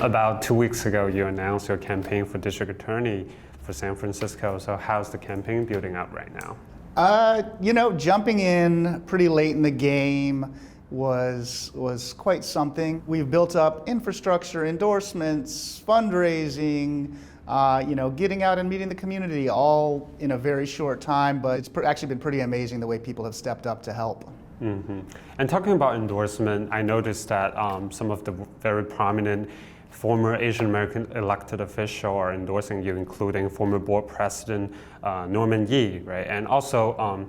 About 2 weeks ago, you announced your campaign for District Attorney for San Francisco. So how's the campaign building up right now? Jumping in pretty late in the game was quite something. We've built up infrastructure, endorsements, fundraising, getting out and meeting the community all in a very short time, but it's actually been pretty amazing the way people have stepped up to help. Mm-hmm. And talking about endorsement, I noticed that some of the very prominent former Asian American elected officials are endorsing you, including former board president Norman Yee, right? And also,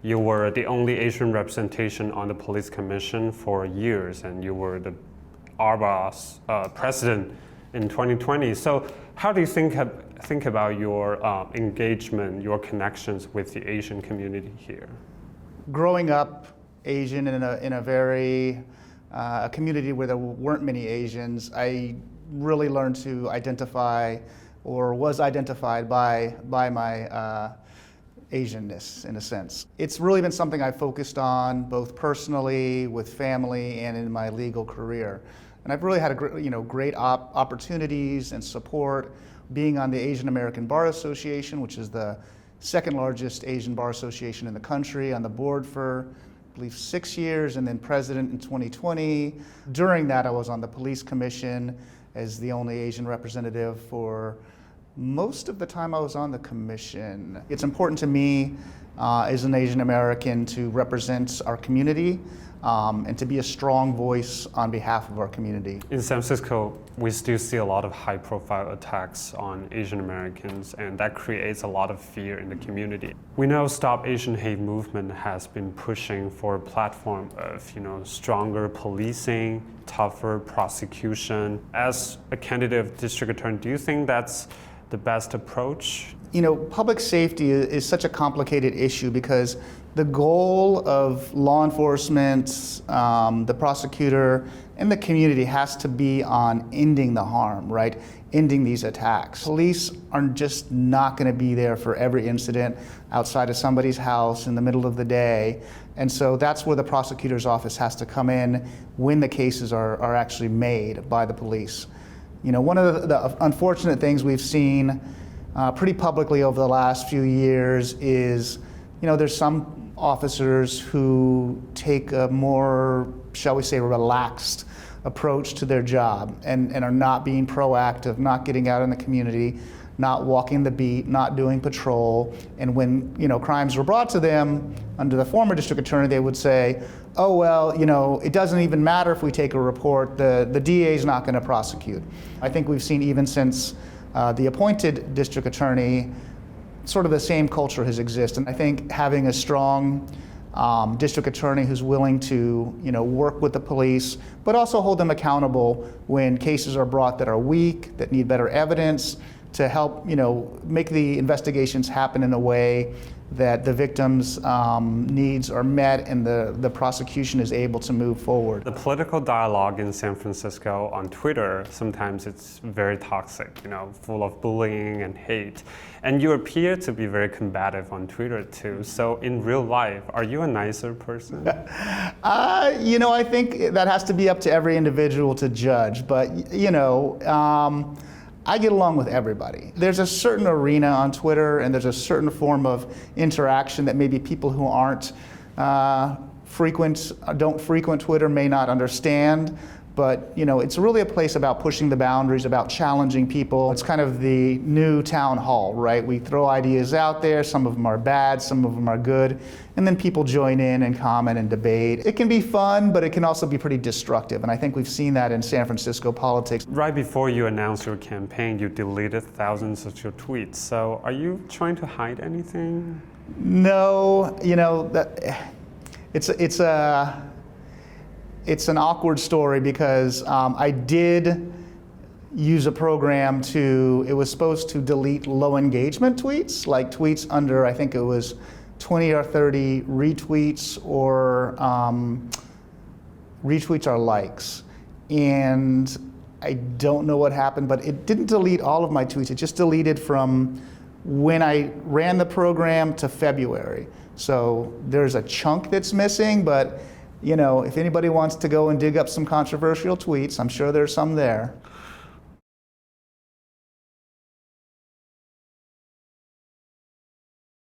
you were the only Asian representation on the police commission for years, and you were the ARBA's president in 2020. So how do you think about your engagement, your connections with the Asian community here? Growing up Asian in a very a community where there weren't many Asians, I really learned to identify, or was identified by my Asianness, in a sense. It's really been something I've focused on both personally, with family, and in my legal career. And I've really had great opportunities and support being on the Asian American Bar Association, which is the second largest Asian bar association in the country, on the board for, I believe, 6 years, and then president in 2020. During that, I was on the police commission as the only Asian representative for most of the time I was on the commission. It's important to me as an Asian American to represent our community and to be a strong voice on behalf of our community. In San Francisco, we still see a lot of high-profile attacks on Asian Americans, and that creates a lot of fear in the community. We know Stop Asian Hate movement has been pushing for a platform of, stronger policing, tougher prosecution. As a candidate of district attorney, do you think that's the best approach? Public safety is such a complicated issue because the goal of law enforcement, the prosecutor, and the community has to be on ending the harm, right? Ending these attacks. Police are just not going to be there for every incident outside of somebody's house in the middle of the day. And so that's where the prosecutor's office has to come in when the cases are actually made by the police. One of the unfortunate things we've seen pretty publicly over the last few years is, there's some officers who take a more, shall we say, relaxed approach to their job and are not being proactive, not getting out in the community, not walking the beat, not doing patrol. And when, crimes were brought to them under the former district attorney, they would say, oh, well, it doesn't even matter if we take a report, the DA is not going to prosecute. I think we've seen even since the appointed district attorney, sort of the same culture has existed. And I think having a strong district attorney who's willing to, work with the police, but also hold them accountable when cases are brought that are weak, that need better evidence, to help, make the investigations happen in a way that the victims' needs are met and the prosecution is able to move forward. The political dialogue in San Francisco on Twitter, sometimes it's very toxic, full of bullying and hate. And you appear to be very combative on Twitter too. So in real life, are you a nicer person? I think that has to be up to every individual to judge. But, I get along with everybody. There's a certain arena on Twitter and there's a certain form of interaction that maybe people who don't frequent Twitter may not understand. But it's really a place about pushing the boundaries, about challenging people. It's kind of the new town hall, right? We throw ideas out there, some of them are bad, some of them are good, and then people join in and comment and debate. It can be fun, but it can also be pretty destructive, and I think we've seen that in San Francisco politics. Right before you announced your campaign, you deleted thousands of your tweets. So are you trying to hide anything? No, it's an awkward story because I did use a program it was supposed to delete low engagement tweets, like tweets under, I think it was 20 or 30 retweets or likes. And I don't know what happened, but it didn't delete all of my tweets. It just deleted from when I ran the program to February. So there's a chunk that's missing, but if anybody wants to go and dig up some controversial tweets, I'm sure there's some there.